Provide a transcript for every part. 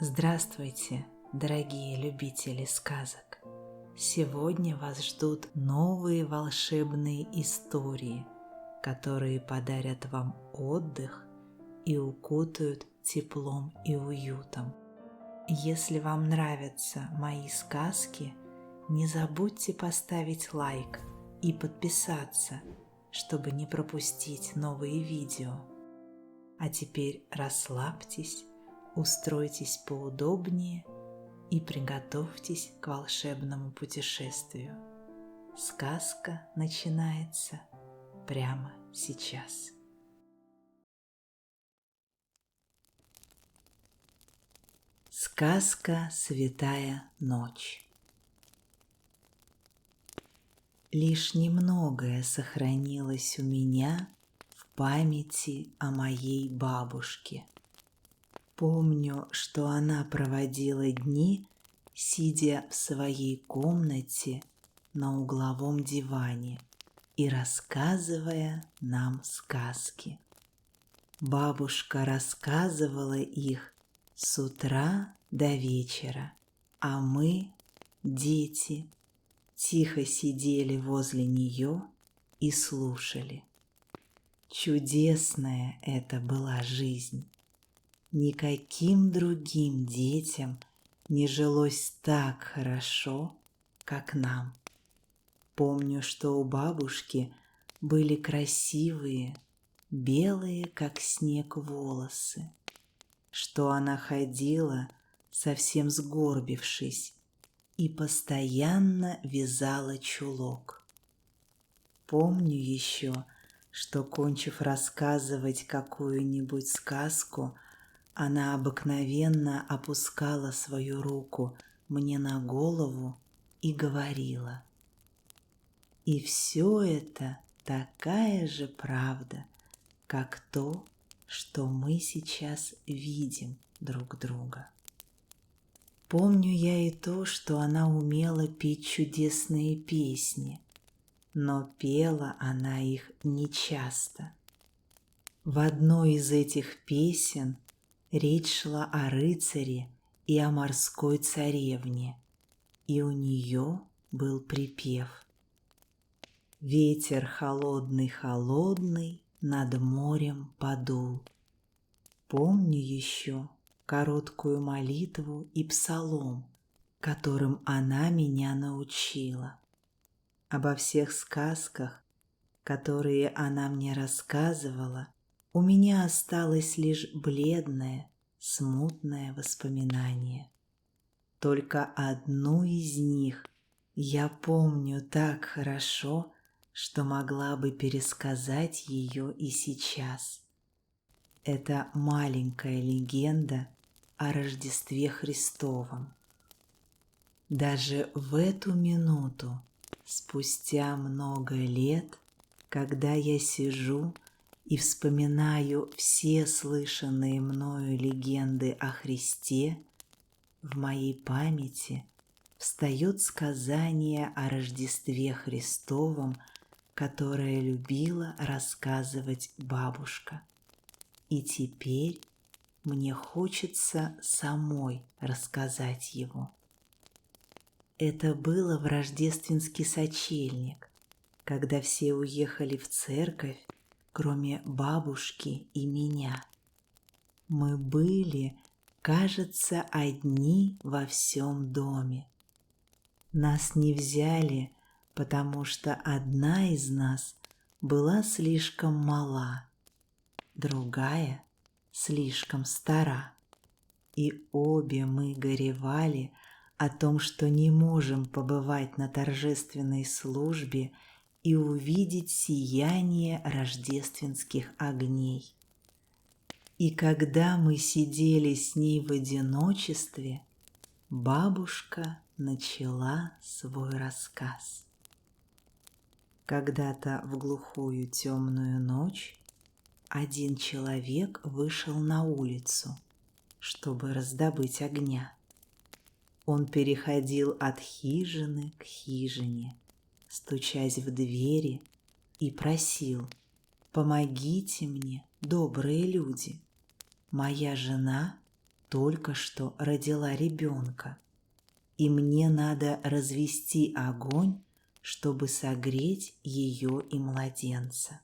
Здравствуйте, дорогие любители сказок! Сегодня вас ждут новые волшебные истории, которые подарят вам отдых и укутают теплом и уютом. Если вам нравятся мои сказки, не забудьте поставить лайк и подписаться, чтобы не пропустить новые видео. А теперь расслабьтесь, устройтесь поудобнее и приготовьтесь к волшебному путешествию. Сказка начинается прямо сейчас. Сказка «Святая ночь». Лишь немногое сохранилось у меня в памяти о моей бабушке. Помню, что она проводила дни, сидя в своей комнате на угловом диване и рассказывая нам сказки. Бабушка рассказывала их с утра до вечера, а мы, дети, тихо сидели возле нее и слушали. Чудесная это была жизнь. Никаким другим детям не жилось так хорошо, как нам. Помню, что у бабушки были красивые, белые, как снег, волосы, что она ходила, совсем сгорбившись, и постоянно вязала чулок. Помню еще, что, кончив рассказывать какую-нибудь сказку, она обыкновенно опускала свою руку мне на голову и говорила: «И все это такая же правда, как то, что мы сейчас видим друг друга». Помню я и то, что она умела петь чудесные песни, но пела она их нечасто. В одной из этих песен речь шла о рыцаре и о морской царевне, и у нее был припев: «Ветер холодный-холодный над морем подул». Помню еще короткую молитву и псалом, которым она меня научила. Обо всех сказках, которые она мне рассказывала, у меня осталось лишь бледное, смутное воспоминание. Только одну из них я помню так хорошо, что могла бы пересказать ее и сейчас. Это маленькая легенда о Рождестве Христовом. Даже в эту минуту, спустя много лет, когда я сижу и вспоминаю все слышанные мною легенды о Христе, в моей памяти встает сказание о Рождестве Христовом, которое любила рассказывать бабушка. И теперь мне хочется самой рассказать его. Это было в рождественский сочельник, когда все уехали в церковь, кроме бабушки и меня. Мы были, кажется, одни во всем доме. Нас не взяли, потому что одна из нас была слишком мала, другая слишком стара, и обе мы горевали о том, что не можем побывать на торжественной службе и увидеть сияние рождественских огней. И когда мы сидели с ней в одиночестве, бабушка начала свой рассказ. Когда-то в глухую темную ночь один человек вышел на улицу, чтобы раздобыть огня. Он переходил от хижины к хижине, стучась в двери, и просил: «Помогите мне, добрые люди! Моя жена только что родила ребенка, и мне надо развести огонь, чтобы согреть ее и младенца.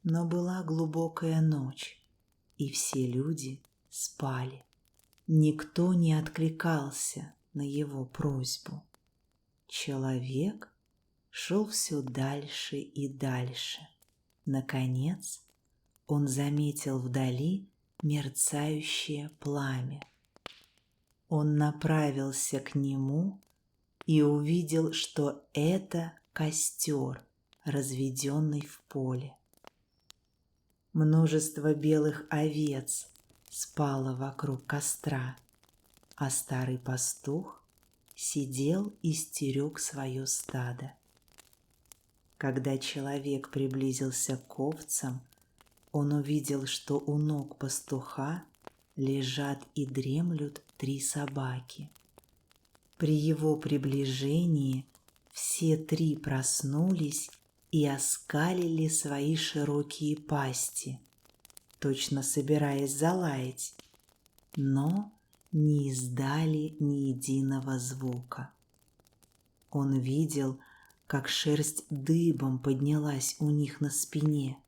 Но была глубокая ночь, и все люди спали. Никто не откликался на его просьбу. Человек шел все дальше и дальше. Наконец, он заметил вдали мерцающее пламя. Он направился к нему и увидел, что это костер, разведенный в поле. Множество белых овец спало вокруг костра, а старый пастух сидел и стерег свое стадо. Когда человек приблизился к овцам, он увидел, что у ног пастуха лежат и дремлют 3 собаки. При его приближении все 3 проснулись и оскалили свои широкие пасти, точно собираясь залаять, но не издали ни единого звука. Он видел, как шерсть дыбом поднялась у них на спине,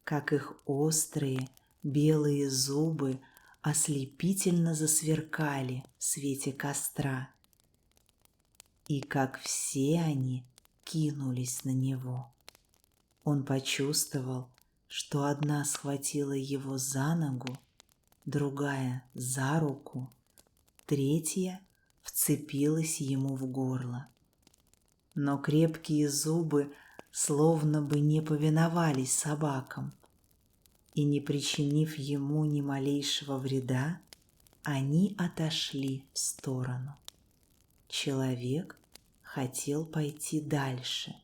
как их острые белые зубы ослепительно засверкали в свете костра, и как все они кинулись на него. Он почувствовал, что одна схватила его за ногу, другая за руку, третья вцепилась ему в горло. Но крепкие зубы словно бы не повиновались собакам, и, не причинив ему ни малейшего вреда, они отошли в сторону. Человек хотел пойти дальше,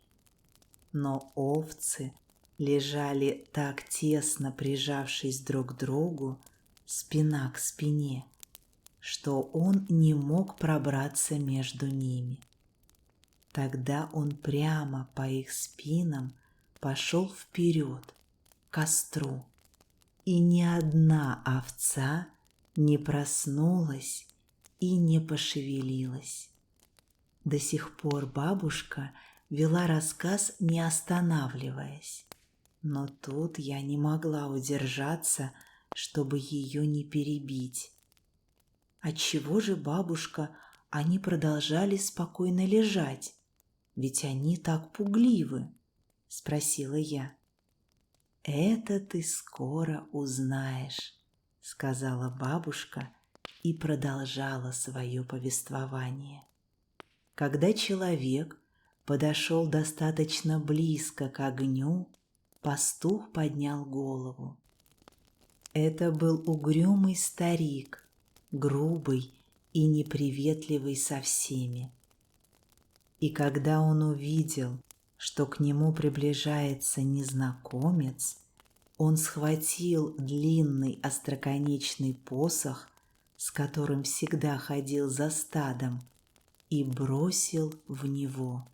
но овцы лежали так тесно, прижавшись друг к другу, спина к спине, что он не мог пробраться между ними. Тогда он прямо по их спинам пошел вперед, к костру, и ни одна овца не проснулась и не пошевелилась. До сих пор бабушка вела рассказ, не останавливаясь, но тут я не могла удержаться, чтобы ее не перебить. Отчего же, бабушка, они продолжали спокойно лежать? Ведь они так пугливы, спросила я. Это ты скоро узнаешь, сказала бабушка и продолжала свое повествование. Когда человек подошел достаточно близко к огню, пастух поднял голову. Это был угрюмый старик, грубый и неприветливый со всеми. И когда он увидел, что к нему приближается незнакомец, он схватил длинный остроконечный посох, с которым всегда ходил за стадом, и бросил в него.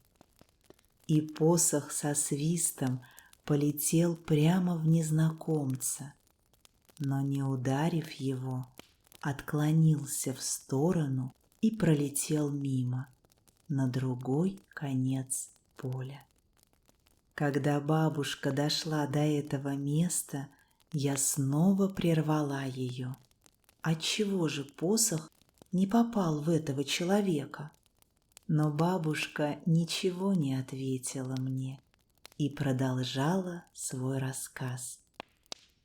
И посох со свистом полетел прямо в незнакомца, но, не ударив его, отклонился в сторону и пролетел мимо, на другой конец поля. Когда бабушка дошла до этого места, я снова прервала ее. Отчего же посох не попал в этого человека? Но бабушка ничего не ответила мне и продолжала свой рассказ.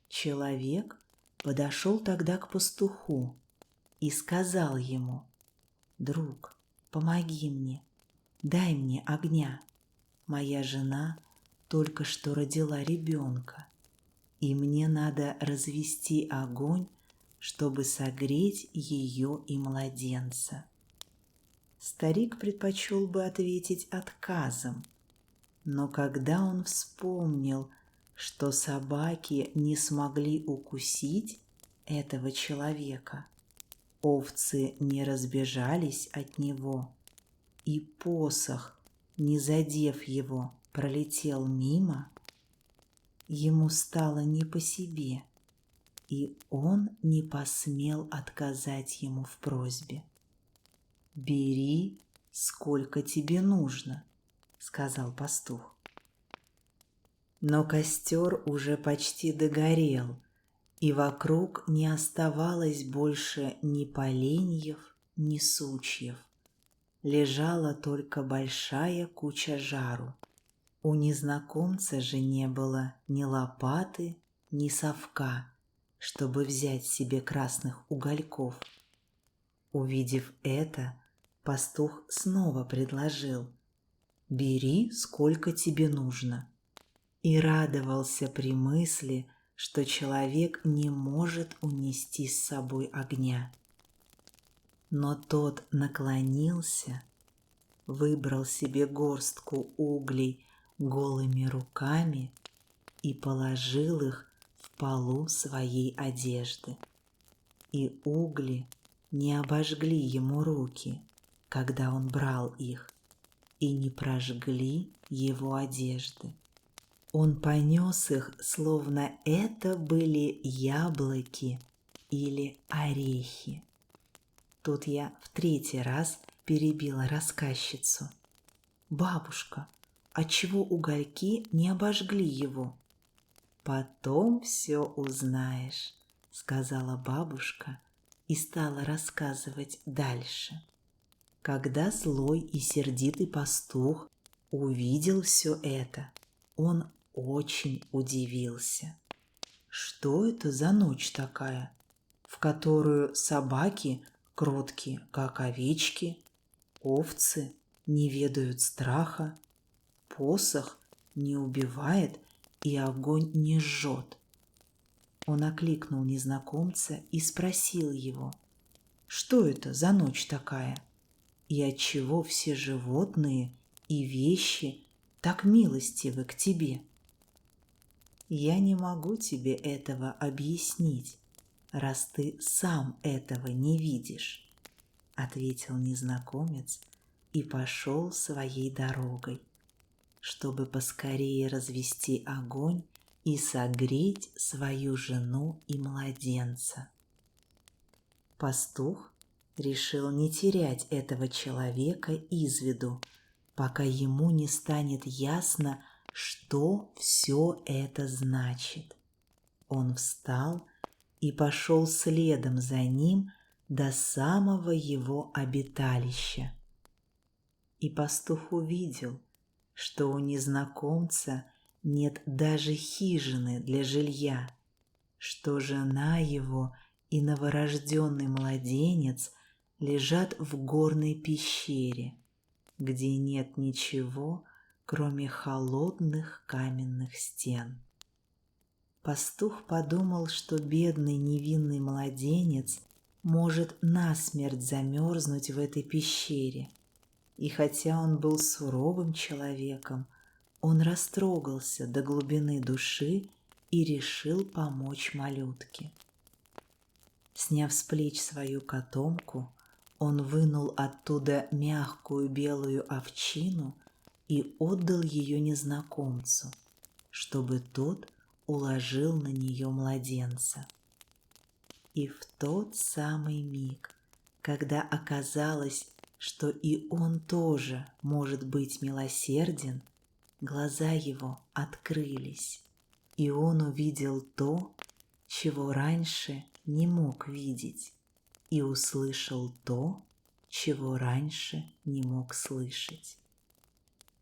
Человек подошел тогда к пастуху и сказал ему: «Друг, помоги мне, дай мне огня. Моя жена только что родила ребенка, и мне надо развести огонь, чтобы согреть ее и младенца». Старик предпочел бы ответить отказом, но когда он вспомнил, что собаки не смогли укусить этого человека, овцы не разбежались от него, и посох, не задев его, пролетел мимо, ему стало не по себе, и он не посмел отказать ему в просьбе. «Бери, сколько тебе нужно», — сказал пастух. Но костер уже почти догорел, и вокруг не оставалось больше ни поленьев, ни сучьев. Лежала только большая куча жару. У незнакомца же не было ни лопаты, ни совка, чтобы взять себе красных угольков. Увидев это, пастух снова предложил: «Бери, сколько тебе нужно», и радовался при мысли, что человек не может унести с собой огня. Но тот наклонился, выбрал себе горстку углей голыми руками и положил их в полу своей одежды. И угли не обожгли ему руки, когда он брал их, и не прожгли его одежды. Он понес их, словно это были яблоки или орехи. Тут я в третий раз перебила рассказчицу. «Бабушка, отчего угольки не обожгли его?» «Потом все узнаешь», — сказала бабушка и стала рассказывать дальше. Когда злой и сердитый пастух увидел все это, он очень удивился. Что это за ночь такая, в которую собаки кроткие, как овечки, овцы не ведают страха, посох не убивает и огонь не жжет? Он окликнул незнакомца и спросил его: «Что это за ночь такая? И отчего все животные и вещи так милостивы к тебе?» «Я не могу тебе этого объяснить, раз ты сам этого не видишь», — ответил незнакомец и пошел своей дорогой, чтобы поскорее развести огонь и согреть свою жену и младенца. Пастух решил не терять этого человека из виду, пока ему не станет ясно, что все это значит. Он встал и пошел следом за ним до самого его обиталища. И пастух увидел, что у незнакомца нет даже хижины для жилья, что жена его и новорожденный младенец лежат в горной пещере, где нет ничего, кроме холодных каменных стен. Пастух подумал, что бедный невинный младенец может насмерть замерзнуть в этой пещере, и хотя он был суровым человеком, он растрогался до глубины души и решил помочь малютке. Сняв с плеч свою котомку, он вынул оттуда мягкую белую овчину и отдал ее незнакомцу, чтобы тот уложил на нее младенца. И в тот самый миг, когда оказалось, что и он тоже может быть милосерден, глаза его открылись, и он увидел то, чего раньше не мог видеть, и услышал то, чего раньше не мог слышать.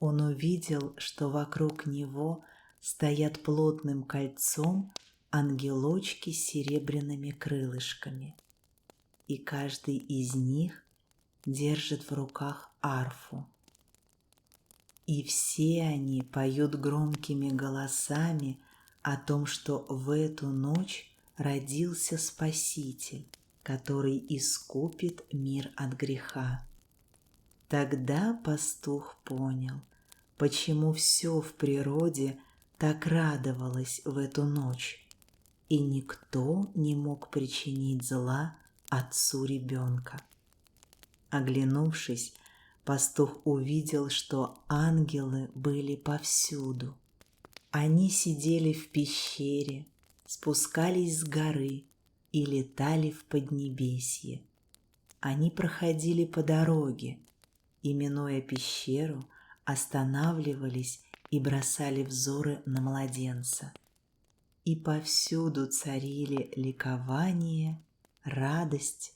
Он увидел, что вокруг него стоят плотным кольцом ангелочки с серебряными крылышками, и каждый из них держит в руках арфу. И все они поют громкими голосами о том, что в эту ночь родился Спаситель, который искупит мир от греха. Тогда пастух понял, почему все в природе так радовалось в эту ночь, и никто не мог причинить зла отцу ребенка. Оглянувшись, пастух увидел, что ангелы были повсюду. Они сидели в пещере, спускались с горы и летали в Поднебесье. Они проходили по дороге и, минуя пещеру, останавливались и бросали взоры на младенца. И повсюду царили ликование, радость,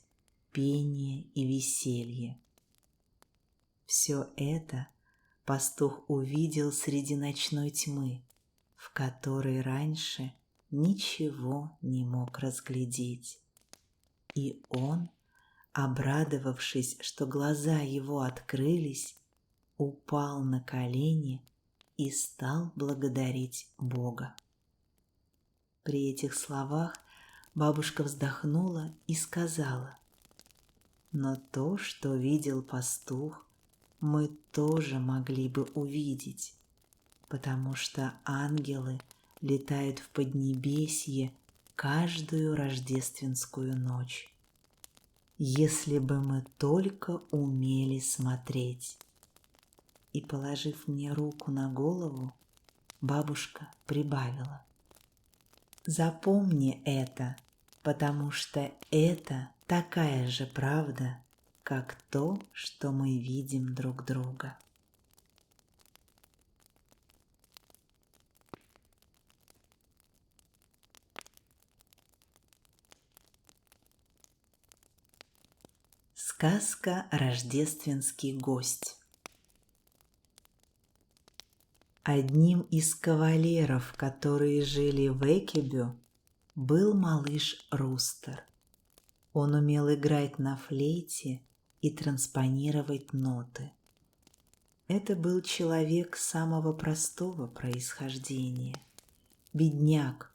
пение и веселье. Все это пастух увидел среди ночной тьмы, в которой раньше ничего не мог разглядеть. И он, обрадовавшись, что глаза его открылись, упал на колени и стал благодарить Бога. При этих словах бабушка вздохнула и сказала: «Но то, что видел пастух, мы тоже могли бы увидеть, потому что ангелы летают в Поднебесье каждую рождественскую ночь. Если бы мы только умели смотреть». И, положив мне руку на голову, бабушка прибавила: «Запомни это, потому что это такая же правда, как то, что мы видим друг друга». Сказка «Рождественский гость». Одним из кавалеров, которые жили в Экебю, был малыш Рустер. Он умел играть на флейте и транспонировать ноты. Это был человек самого простого происхождения, бедняк,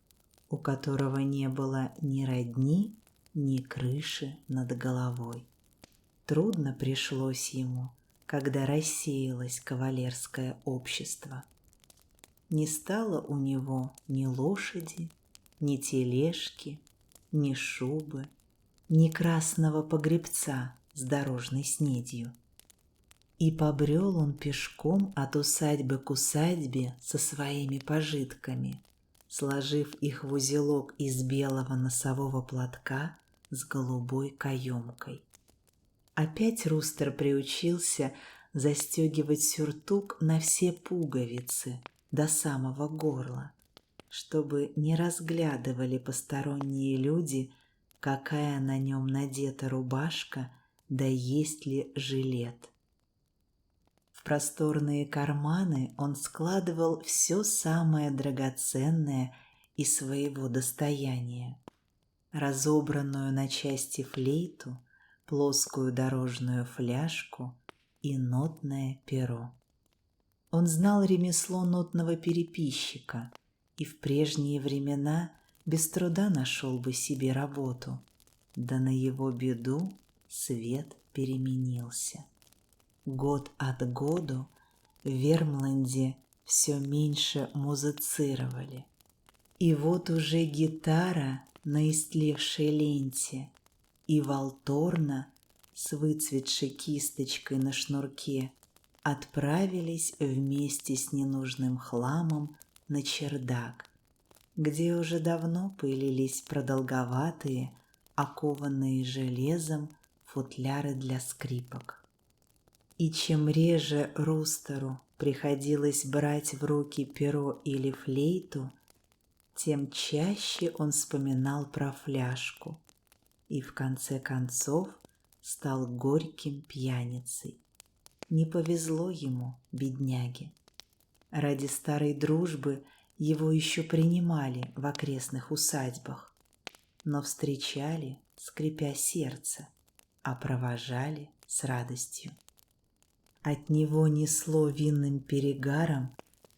у которого не было ни родни, ни крыши над головой. Трудно пришлось ему, когда рассеялось кавалерское общество. Не стало у него ни лошади, ни тележки, ни шубы, ни красного погребца с дорожной снедью. И побрел он пешком от усадьбы к усадьбе со своими пожитками, сложив их в узелок из белого носового платка с голубой каемкой. Опять Рустер приучился застегивать сюртук на все пуговицы до самого горла, чтобы не разглядывали посторонние люди, какая на нем надета рубашка, да есть ли жилет. В просторные карманы он складывал все самое драгоценное из своего достояния: разобранную на части флейту, плоскую дорожную фляжку и нотное перо. Он знал ремесло нотного переписчика и в прежние времена без труда нашел бы себе работу, да на его беду свет переменился. Год от году в Вермланде все меньше музицировали, и вот уже гитара на истлевшей ленте и валторна с выцветшей кисточкой на шнурке отправились вместе с ненужным хламом на чердак, где уже давно пылились продолговатые, окованные железом футляры для скрипок. И чем реже Рустеру приходилось брать в руки перо или флейту, тем чаще он вспоминал про фляжку и в конце концов стал горьким пьяницей. Не повезло ему, бедняге. Ради старой дружбы его еще принимали в окрестных усадьбах, но встречали, скрипя сердце, а провожали с радостью. От него несло винным перегаром,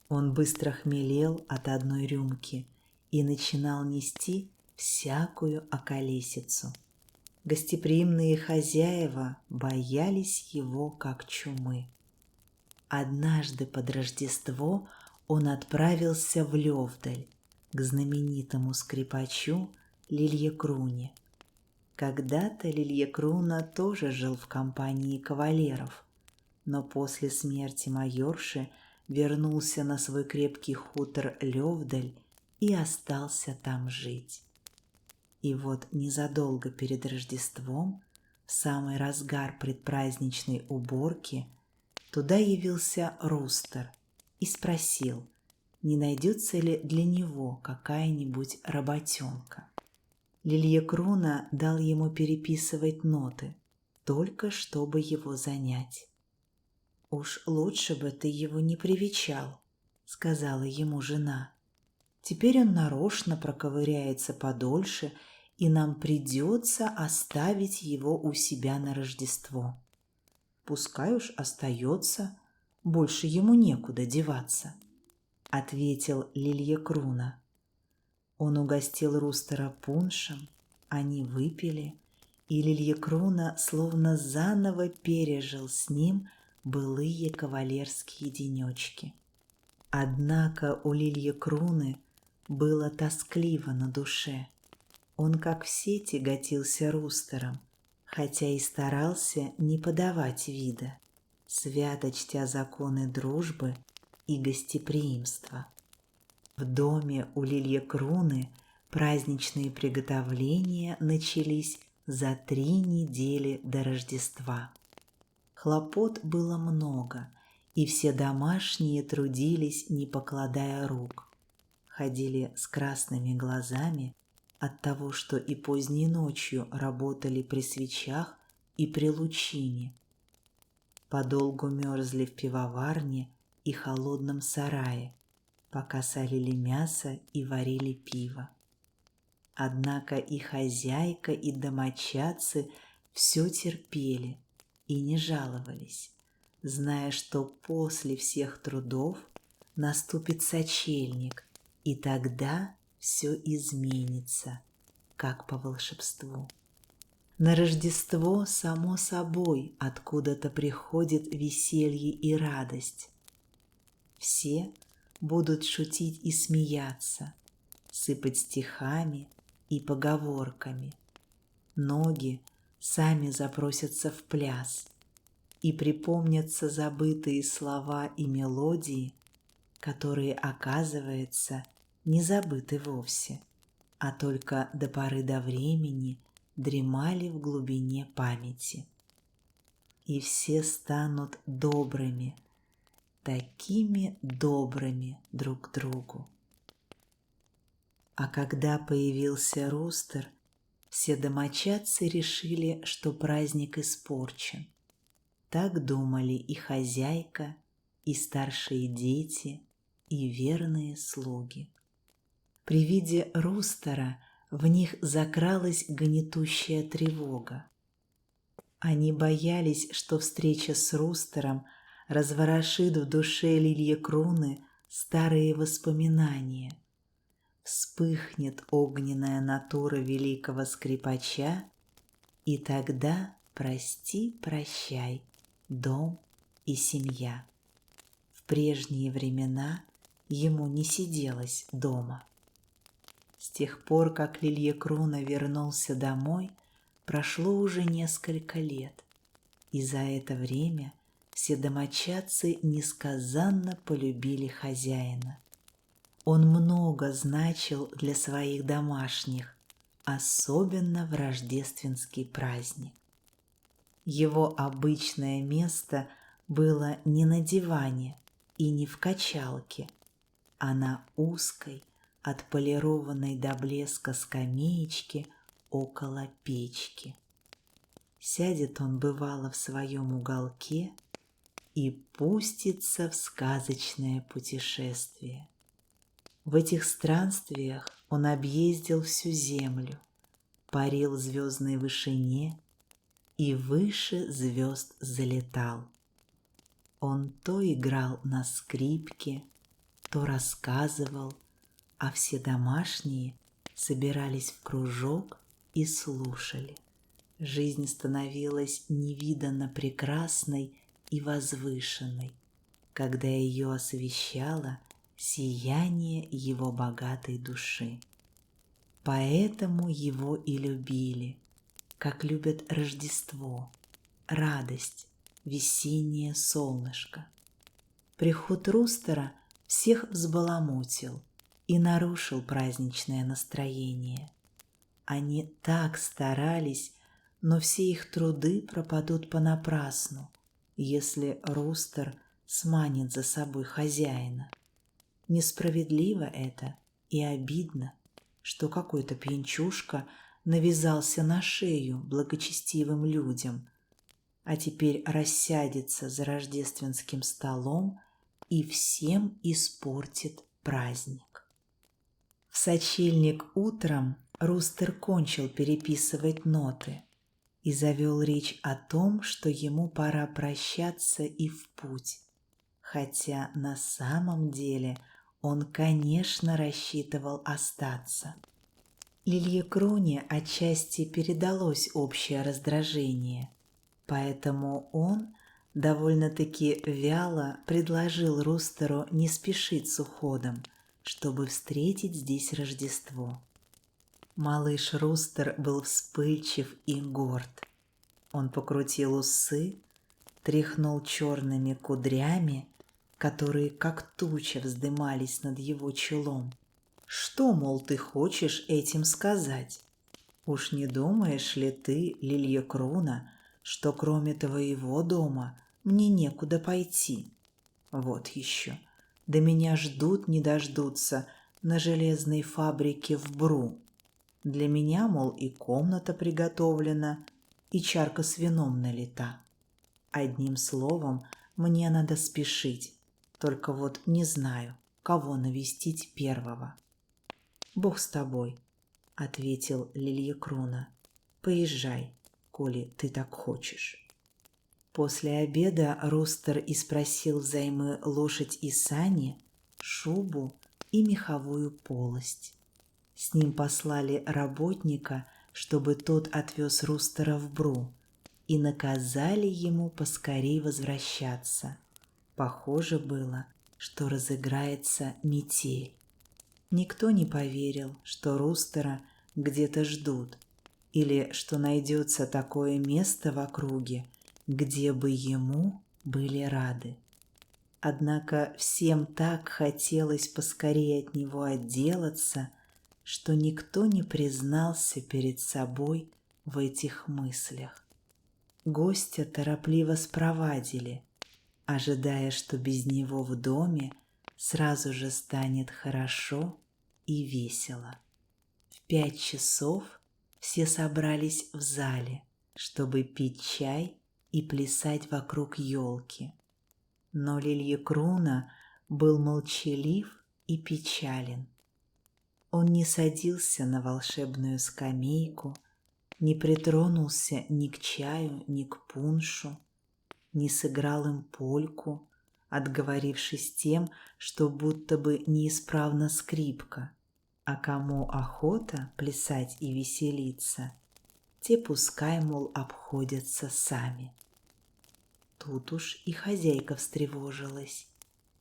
он быстро хмелел от одной рюмки и начинал нести всякую околесицу. Гостеприимные хозяева боялись его как чумы. Однажды под Рождество он отправился в Лёвдаль к знаменитому скрипачу Лильекруне. Когда-то Лильекруна тоже жил в компании кавалеров, но после смерти майорши вернулся на свой крепкий хутор Лёвдаль и остался там жить. И вот незадолго перед Рождеством, в самый разгар предпраздничной уборки, туда явился Рустер и спросил, не найдется ли для него какая-нибудь работенка. Лильекруна дал ему переписывать ноты, только чтобы его занять. «Уж лучше бы ты его не привечал», — сказала ему жена. «Теперь он нарочно проковыряется подольше, и нам придется оставить его у себя на Рождество. Пускай уж остается, больше ему некуда деваться», — ответил Лильекруна. Он угостил Рустера пуншем, они выпили, и Лильекруна словно заново пережил с ним былые кавалерские денечки. Однако у Лильекруны было тоскливо на душе. Он, как все, тяготился Рустером, хотя и старался не подавать вида, свято чтя законы дружбы и гостеприимства. В доме у Лильекруны праздничные приготовления начались за 3 недели до Рождества. Хлопот было много, и все домашние трудились, не покладая рук. Ходили с красными глазами от того, что и поздней ночью работали при свечах и при лучине. Подолгу мерзли в пивоварне и холодном сарае, пока солили мясо и варили пиво. Однако и хозяйка, и домочадцы все терпели и не жаловались, зная, что после всех трудов наступит сочельник, и тогда все изменится, как по волшебству. На Рождество, само собой, откуда-то приходит веселье и радость. Все будут шутить и смеяться, сыпать стихами и поговорками. Ноги сами запросятся в пляс, и припомнятся забытые слова и мелодии, которые, оказывается, не забыты вовсе, а только до поры до времени дремали в глубине памяти. И все станут добрыми, такими добрыми друг к другу. А когда появился Рустер, все домочадцы решили, что праздник испорчен. Так думали и хозяйка, и старшие дети, и верные слуги. При виде Рустера в них закралась гнетущая тревога. Они боялись, что встреча с Рустером разворошит в душе Лильекруны старые воспоминания. Вспыхнет огненная натура великого скрипача, и тогда прости-прощай, дом и семья. В прежние времена ему не сиделось дома. С тех пор, как Лильекруна вернулся домой, прошло уже несколько лет, и за это время все домочадцы несказанно полюбили хозяина. Он много значил для своих домашних, особенно в рождественский праздник. Его обычное место было не на диване и не в качалке, а на узкой, отполированной до блеска скамеечке около печки. Сядет он, бывало, в своем уголке и пустится в сказочное путешествие. В этих странствиях он объездил всю землю, парил в звездной вышине и выше звезд залетал. Он то играл на скрипке, то рассказывал, а все домашние собирались в кружок и слушали. Жизнь становилась невиданно прекрасной и возвышенной, когда ее освещало сияние его богатой души. Поэтому его и любили, как любят Рождество, радость, весеннее солнышко. Приход Рустера всех взбаламутил, и нарушил праздничное настроение. Они так старались, но все их труды пропадут понапрасну, если рустер сманит за собой хозяина. Несправедливо это и обидно, что какой-то пьянчушка навязался на шею благочестивым людям, а теперь рассядется за рождественским столом и всем испортит праздник. В сочельник утром рустер кончил переписывать ноты и завел речь о том, что ему пора прощаться и в путь, хотя на самом деле он, конечно, рассчитывал остаться. Лильекруне отчасти передалось общее раздражение, поэтому он довольно-таки вяло предложил рустеру не спешить с уходом, чтобы встретить здесь Рождество. Малыш Рустер был вспыльчив и горд. Он покрутил усы, тряхнул черными кудрями, которые как туча вздымались над его челом. «Что, мол, ты хочешь этим сказать? Уж не думаешь ли ты, Лильекруна, что кроме твоего дома мне некуда пойти? Вот еще, да меня ждут не дождутся на железной фабрике в Бру. Для меня, мол, и комната приготовлена, и чарка с вином налита. Одним словом, мне надо спешить, только вот не знаю, кого навестить первого». «Бог с тобой», — ответил Лильекруна. «Поезжай, коли ты так хочешь». После обеда рустер испросил взаймы лошадь и сани, шубу и меховую полость. С ним послали работника, чтобы тот отвез рустера в Бру, и наказали ему поскорей возвращаться. Похоже было, что разыграется метель. Никто не поверил, что рустера где-то ждут, или что найдется такое место в округе, где бы ему были рады. Однако всем так хотелось поскорее от него отделаться, что никто не признался перед собой в этих мыслях. Гостя торопливо спровадили, ожидая, что без него в доме сразу же станет хорошо и весело. В 5 часов все собрались в зале, чтобы пить чай и плясать вокруг елки. Но Лильекруна был молчалив и печален. Он не садился на волшебную скамейку, не притронулся ни к чаю, ни к пуншу, не сыграл им польку, отговорившись тем, что будто бы неисправна скрипка, а кому охота плясать и веселиться, те пускай, мол, обходятся сами. Тут уж и хозяйка встревожилась,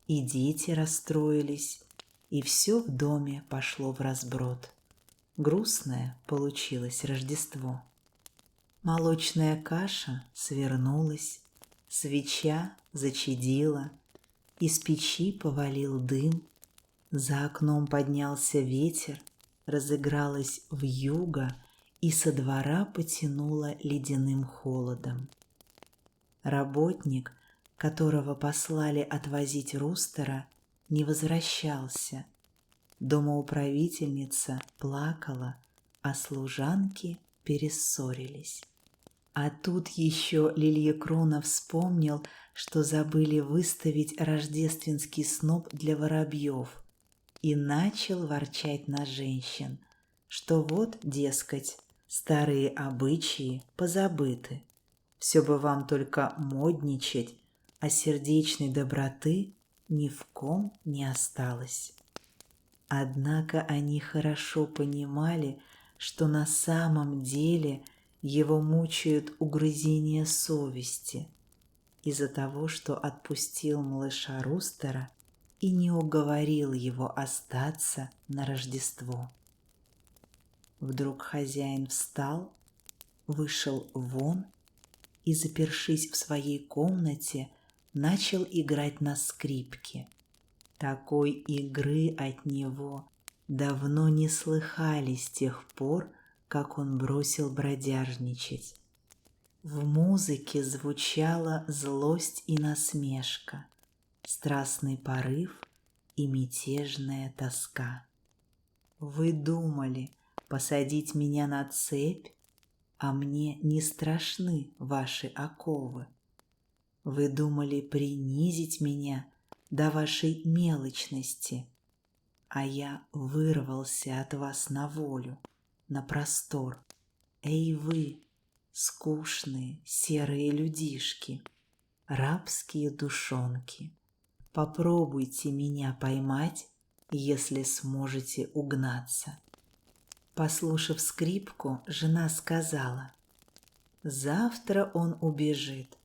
и дети расстроились, и все в доме пошло вразброд. Грустное получилось Рождество. Молочная каша свернулась, свеча зачадила, из печи повалил дым, за окном поднялся ветер, разыгралась вьюга и со двора потянуло ледяным холодом. Работник, которого послали отвозить рустера, не возвращался. Домоуправительница плакала, а служанки перессорились. А тут еще Лильекруна вспомнил, что забыли выставить рождественский сноп для воробьев, и начал ворчать на женщин, что вот, дескать, старые обычаи позабыты. Все бы вам только модничать, а сердечной доброты ни в ком не осталось. Однако они хорошо понимали, что на самом деле его мучают угрызения совести из-за того, что отпустил малыша Рустера и не уговорил его остаться на Рождество. Вдруг хозяин встал, вышел вон и, запершись в своей комнате, начал играть на скрипке. Такой игры от него давно не слыхали с тех пор, как он бросил бродяжничать. В музыке звучала злость и насмешка, страстный порыв и мятежная тоска. Вы думали посадить меня на цепь, а мне не страшны ваши оковы. Вы думали принизить меня до вашей мелочности, а я вырвался от вас на волю, на простор. Эй вы, скучные серые людишки, рабские душонки, попробуйте меня поймать, если сможете угнаться. Послушав скрипку, жена сказала: завтра он убежит,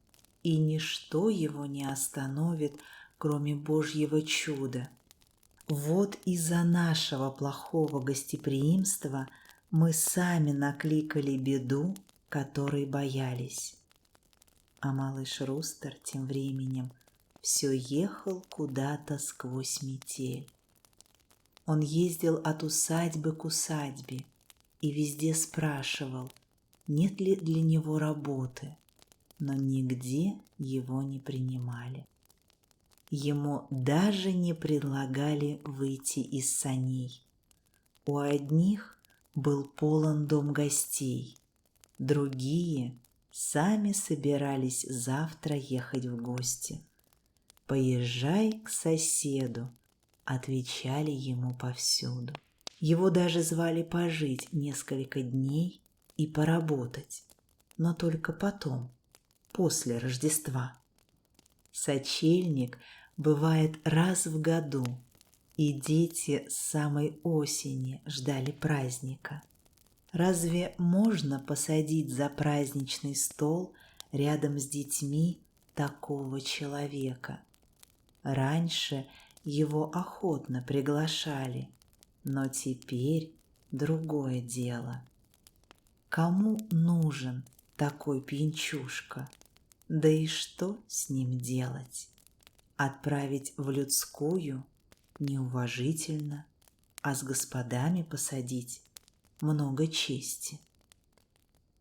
и ничто его не остановит, кроме Божьего чуда. Вот из-за нашего плохого гостеприимства мы сами накликали беду, которой боялись. А малыш Рустер тем временем все ехал куда-то сквозь метель. Он ездил от усадьбы к усадьбе и везде спрашивал, нет ли для него работы, но нигде его не принимали. Ему даже не предлагали выйти из саней. У одних был полон дом гостей, другие сами собирались завтра ехать в гости. «Поезжай к соседу», — отвечали ему повсюду. Его даже звали пожить несколько дней и поработать, но только потом, после Рождества. Сочельник бывает раз в году, и дети с самой осени ждали праздника. Разве можно посадить за праздничный стол рядом с детьми такого человека? Раньше его охотно приглашали, но теперь другое дело. Кому нужен такой пьянчушка? Да и что с ним делать? Отправить в людскую неуважительно, а с господами посадить много чести.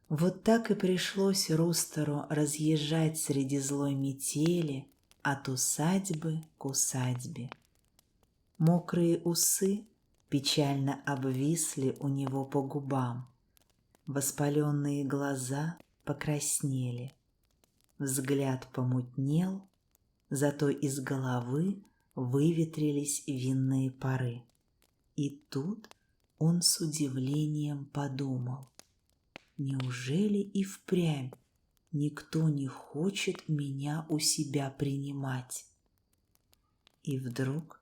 Вот так и пришлось Рустеру разъезжать среди злой метели от усадьбы к усадьбе. Мокрые усы печально обвисли у него по губам, воспаленные глаза покраснели, взгляд помутнел, зато из головы выветрились винные пары. И тут он с удивлением подумал: неужели и впрямь никто не хочет меня у себя принимать? И вдруг,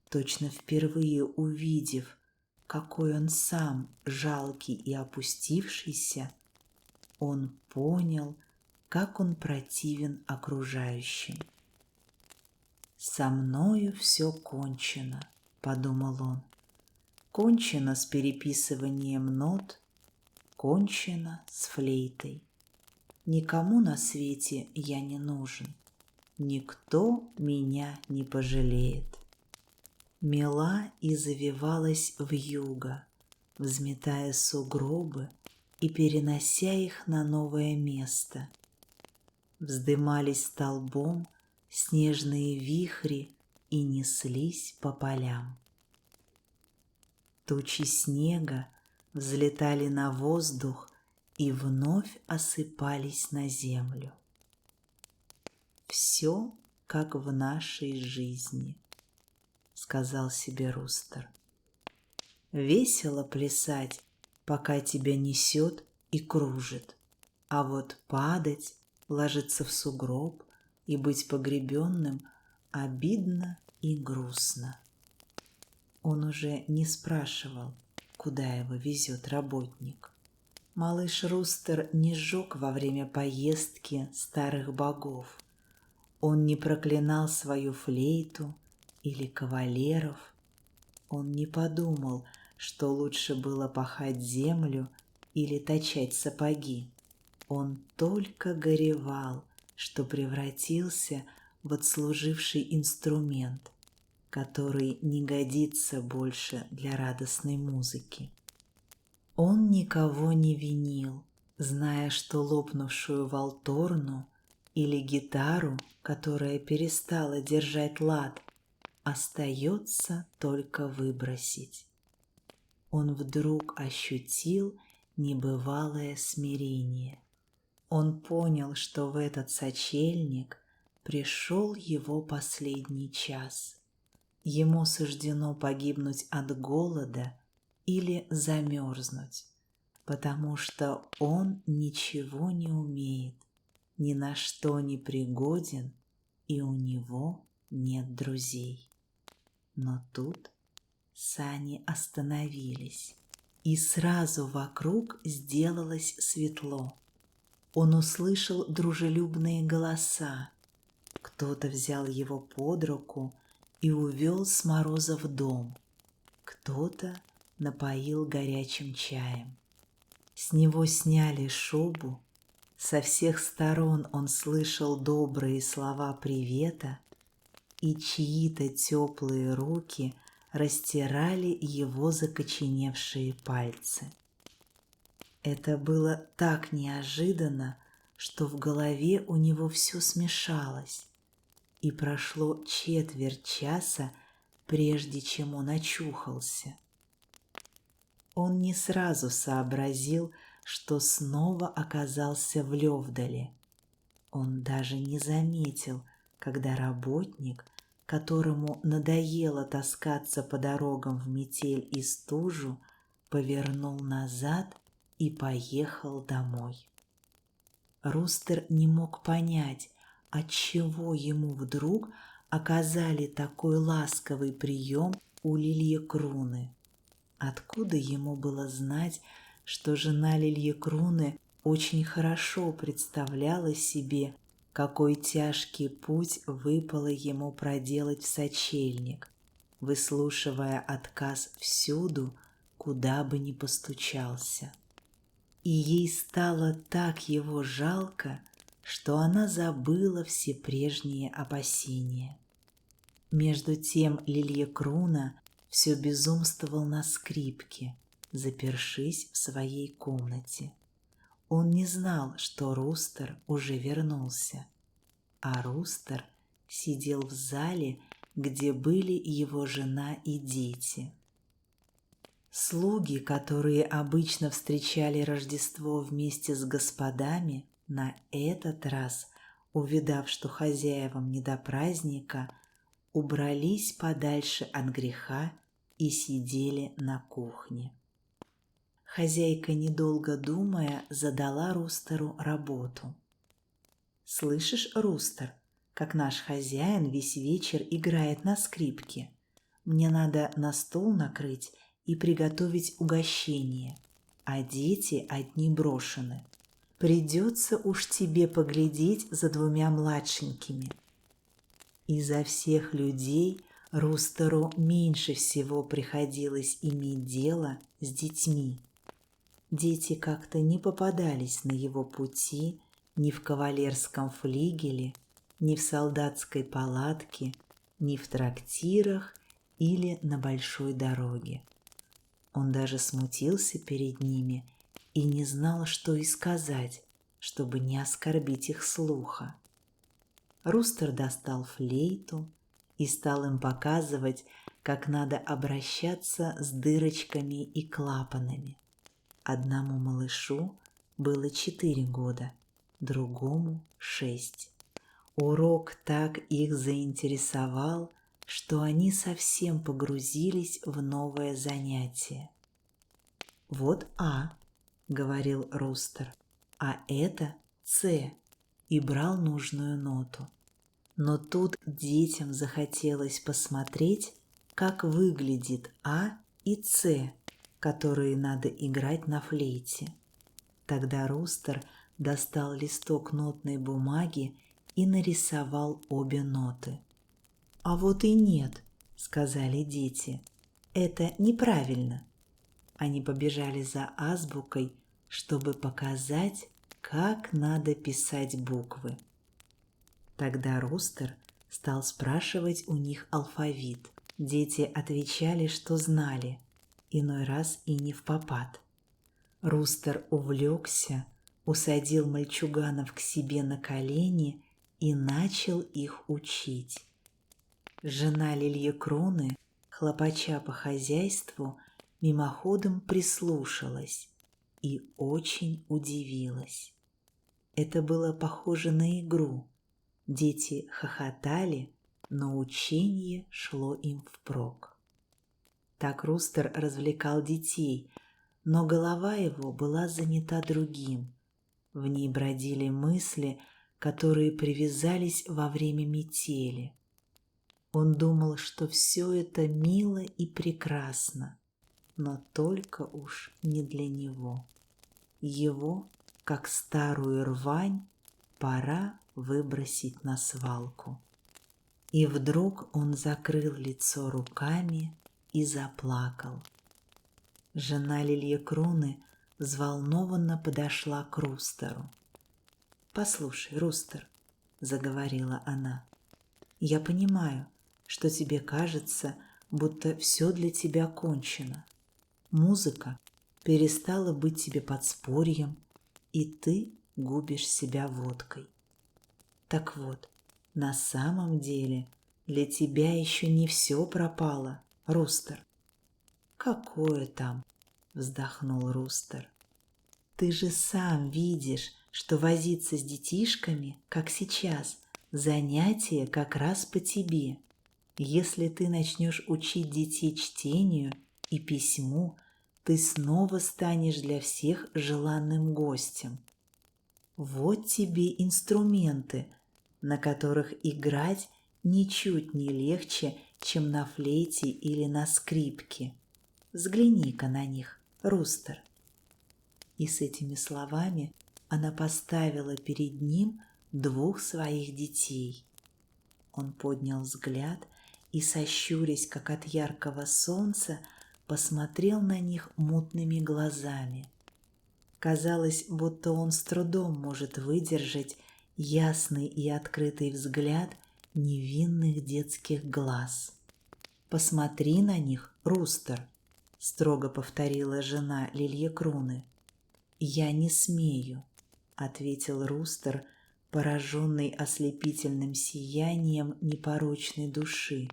точно впервые увидев, какой он сам жалкий и опустившийся, он понял, как он противен окружающим. «Со мною все кончено», — подумал он. «Кончено с переписыванием нот, кончено с флейтой. Никому на свете я не нужен, никто меня не пожалеет». Мела и завивалась вьюга, взметая сугробы и перенося их на новое место. Вздымались столбом снежные вихри и неслись по полям. Тучи снега взлетали на воздух и вновь осыпались на землю. «Все, как в нашей жизни», — сказал себе Рустер. «Весело плясать, пока тебя несет и кружит, а вот падать, ложиться в сугроб и быть погребенным обидно и грустно». Он уже не спрашивал, куда его везет работник. Малыш Рустер не сжег во время поездки старых богов. Он не проклинал свою флейту или кавалеров. Он не подумал, что лучше было пахать землю или точать сапоги. Он только горевал, что превратился в отслуживший инструмент, который не годится больше для радостной музыки. Он никого не винил, зная, что лопнувшую валторну или гитару, которая перестала держать лад, остается только выбросить. Он вдруг ощутил небывалое смирение. Он понял, что в этот сочельник пришел его последний час. Ему суждено погибнуть от голода или замерзнуть, потому что он ничего не умеет, ни на что не пригоден, и у него нет друзей. Но тут сани остановились, и сразу вокруг сделалось светло. Он услышал дружелюбные голоса. Кто-то взял его под руку и увел с мороза в дом. Кто-то напоил горячим чаем. С него сняли шубу. Со всех сторон он слышал добрые слова привета, и чьи-то теплые руки растирали его закоченевшие пальцы. Это было так неожиданно, что в голове у него все смешалось, и прошло четверть часа, прежде чем он очухался. Он не сразу сообразил, что снова оказался в Лёвдале. Он даже не заметил, когда работник, которому надоело таскаться по дорогам в метель и стужу, повернул назад и поехал домой. Рустер не мог понять, отчего ему вдруг оказали такой ласковый прием у Лильекруны. Откуда ему было знать, что жена Лильекруны очень хорошо представляла себе, какой тяжкий путь выпало ему проделать в сочельник, выслушивая отказ всюду, куда бы ни постучался. И ей стало так его жалко, что она забыла все прежние опасения. Между тем Лильекруна все безумствовал на скрипке, запершись в своей комнате. Он не знал, что Рустер уже вернулся, а Рустер сидел в зале, где были его жена и дети. Слуги, которые обычно встречали Рождество вместе с господами, на этот раз, увидав, что хозяевам не до праздника, убрались подальше от греха и сидели на кухне. Хозяйка, недолго думая, задала Рустеру работу. «Слышишь, Рустер, как наш хозяин весь вечер играет на скрипке? Мне надо на стол накрыть и приготовить угощение, а дети одни брошены. Придется уж тебе поглядеть за двумя младшенькими». Изо всех людей Рустеру меньше всего приходилось иметь дело с детьми. Дети как-то не попадались на его пути ни в кавалерском флигеле, ни в солдатской палатке, ни в трактирах или на большой дороге. Он даже смутился перед ними и не знал, что и сказать, чтобы не оскорбить их слуха. Рустер достал флейту и стал им показывать, как надо обращаться с дырочками и клапанами. Одному малышу было 4 года, другому 6. Урок так их заинтересовал, что они совсем погрузились в новое занятие. «Вот А», — говорил Рустер, — «а это С», и брал нужную ноту. Но тут детям захотелось посмотреть, как выглядит А и С, которые надо играть на флейте. Тогда Рустер достал листок нотной бумаги и нарисовал обе ноты. «А вот и нет», — сказали дети, — «это неправильно». Они побежали за азбукой, чтобы показать, как надо писать буквы. Тогда Рустер стал спрашивать у них алфавит. Дети отвечали, что знали, иной раз и не впопад. Рустер увлекся, усадил мальчуганов к себе на колени и начал их учить. Жена Лильекруны, хлопача по хозяйству, мимоходом прислушалась и очень удивилась. Это было похоже на игру. Дети хохотали, но учение шло им впрок. Так Рустер развлекал детей, но голова его была занята другим. В ней бродили мысли, которые привязались во время метели. Он думал, что все это мило и прекрасно, но только уж не для него. Его, как старую рвань, пора выбросить на свалку. И вдруг он закрыл лицо руками и заплакал. Жена Лильекруны взволнованно подошла к Рустеру. «Послушай, Рустер», — заговорила она, — «я понимаю, что тебе кажется, будто все для тебя кончено. Музыка перестала быть тебе подспорьем, и ты губишь себя водкой. Так вот, на самом деле для тебя еще не все пропало, Рустер». «Какое там?» — вздохнул Рустер. «Ты же сам видишь, что возиться с детишками, как сейчас, занятие как раз по тебе. Если ты начнешь учить детей чтению и письму, ты снова станешь для всех желанным гостем. Вот тебе инструменты, на которых играть ничуть не легче, чем на флейте или на скрипке. Взгляни-ка на них, Рустер». И с этими словами она поставила перед ним двух своих детей. Он поднял взгляд и, сощурясь, как от яркого солнца, посмотрел на них мутными глазами. Казалось, будто он с трудом может выдержать ясный и открытый взгляд невинных детских глаз. «Посмотри на них, Рустер», — строго повторила жена Лильекруны. «Я не смею», — ответил Рустер, пораженный ослепительным сиянием непорочной души,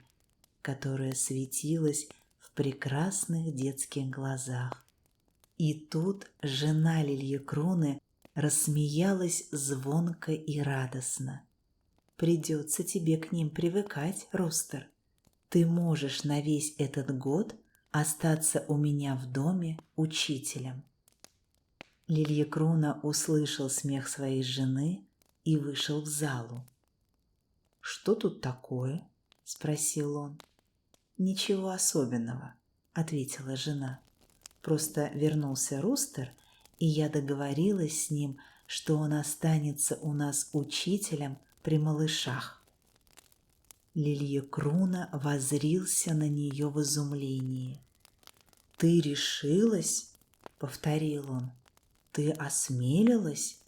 которая светилась в прекрасных детских глазах. И тут жена Лильекруны рассмеялась звонко и радостно. «Придется тебе к ним привыкать, Рустер. Ты можешь на весь этот год остаться у меня в доме учителем». Лильекруна услышал смех своей жены и вышел в залу. «Что тут такое?» — спросил он. «Ничего особенного», — ответила жена. «Просто вернулся Рустер, и я договорилась с ним, что он останется у нас учителем при малышах». Лильекруна воззрился на нее в изумлении. «Ты решилась?» — повторил он. «Ты осмелилась?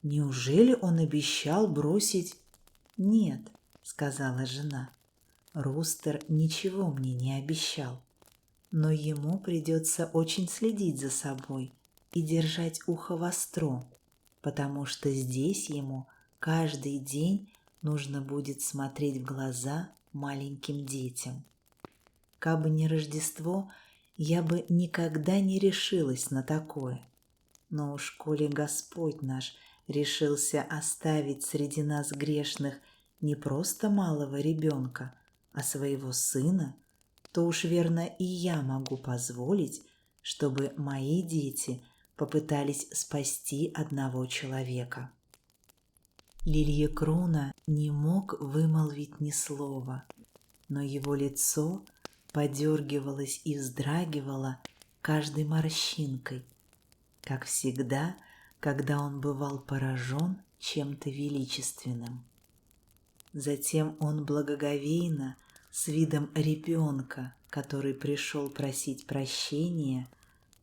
Неужели он обещал бросить?» «Нет», — сказала жена, — «Рустер ничего мне не обещал, но ему придется очень следить за собой и держать ухо востро, потому что здесь ему каждый день нужно будет смотреть в глаза маленьким детям. Кабы не Рождество, я бы никогда не решилась на такое. Но уж коли Господь наш решился оставить среди нас грешных не просто малого ребенка, а своего сына, то уж верно и я могу позволить, чтобы мои дети попытались спасти одного человека». Лильекруна не мог вымолвить ни слова, но его лицо подергивалось и вздрагивало каждой морщинкой, как всегда, когда он бывал поражен чем-то величественным. Затем он благоговейно, с видом ребенка, который пришел просить прощения,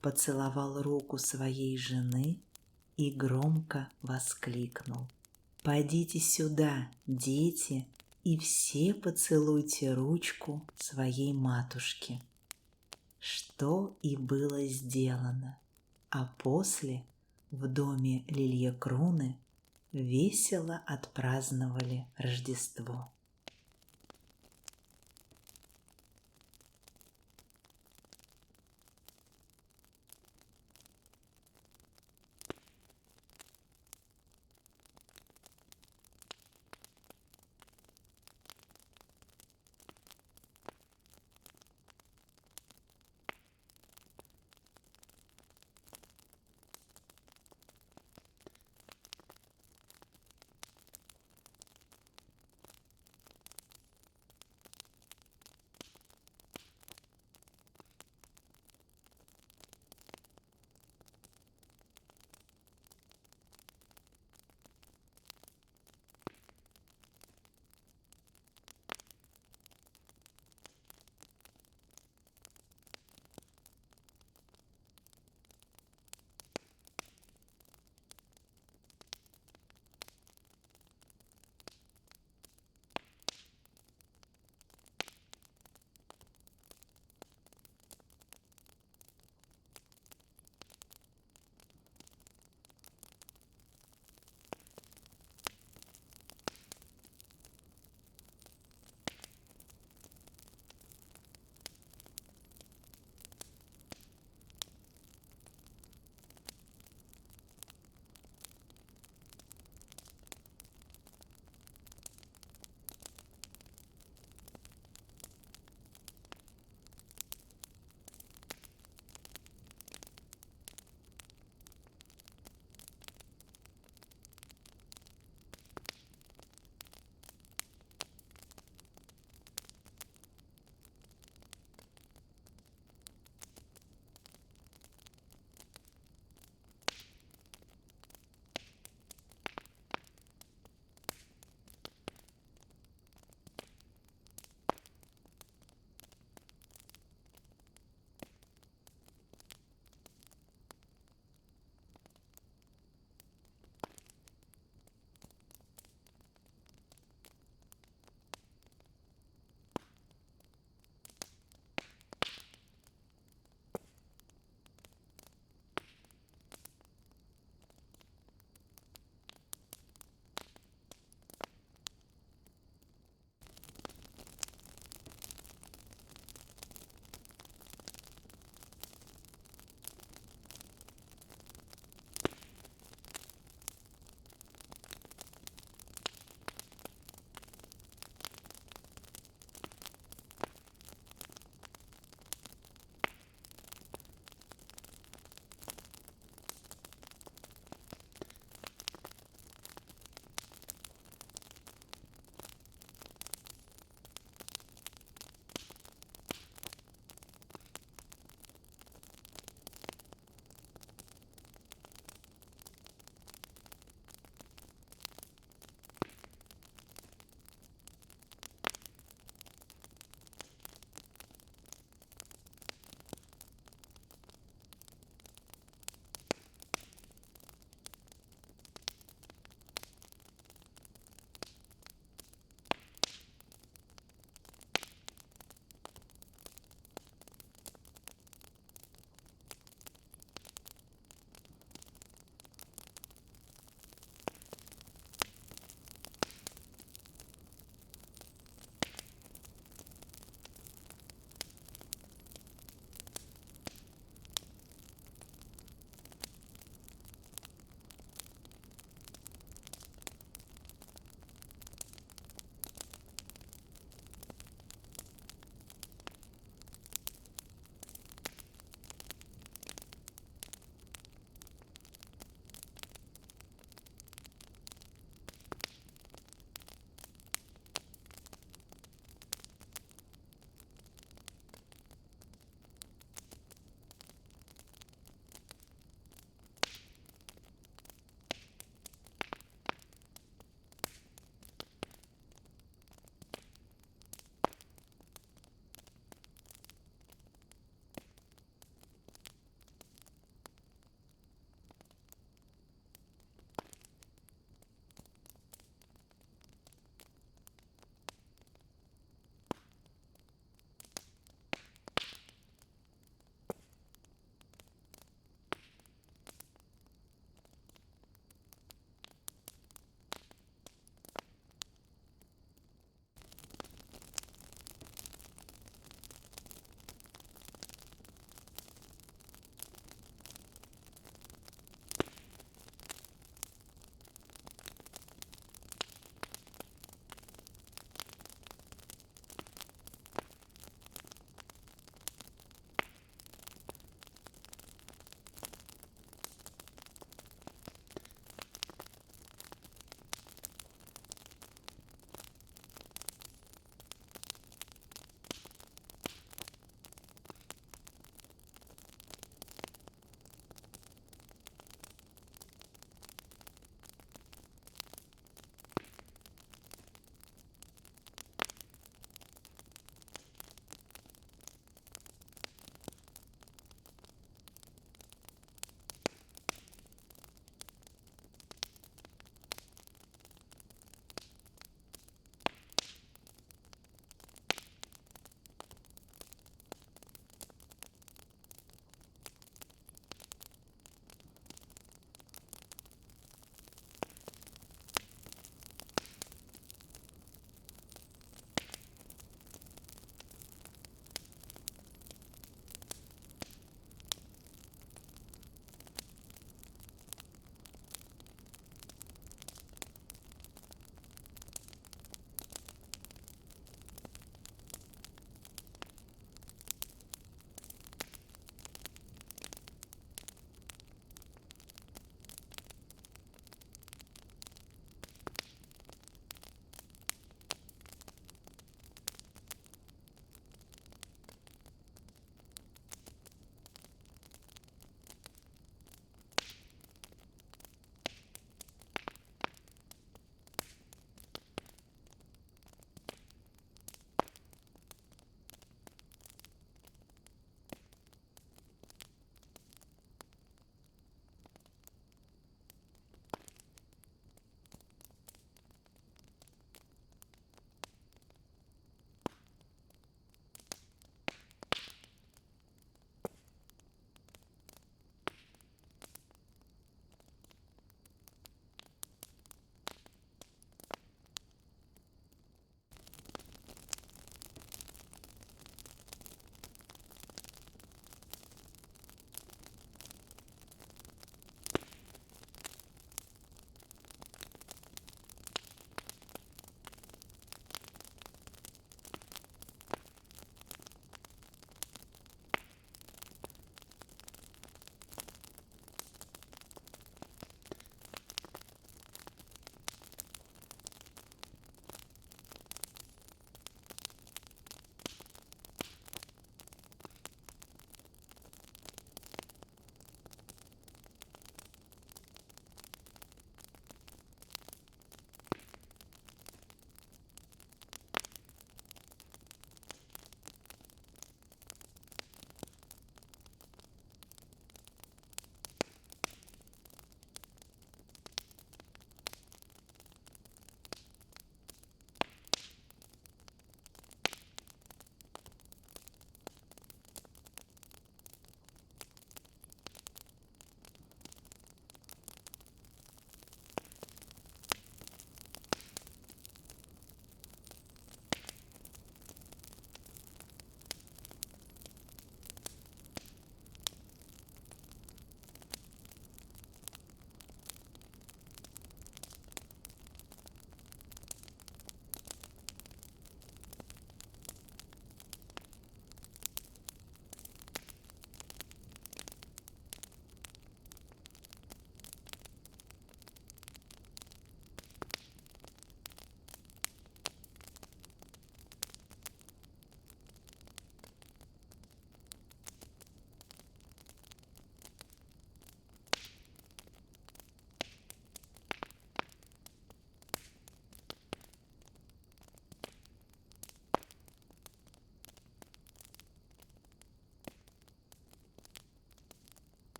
поцеловал руку своей жены и громко воскликнул: «Подите сюда, дети, и все поцелуйте ручку своей матушки. Что и было сделано, а после в доме Лильекруны весело отпраздновали Рождество.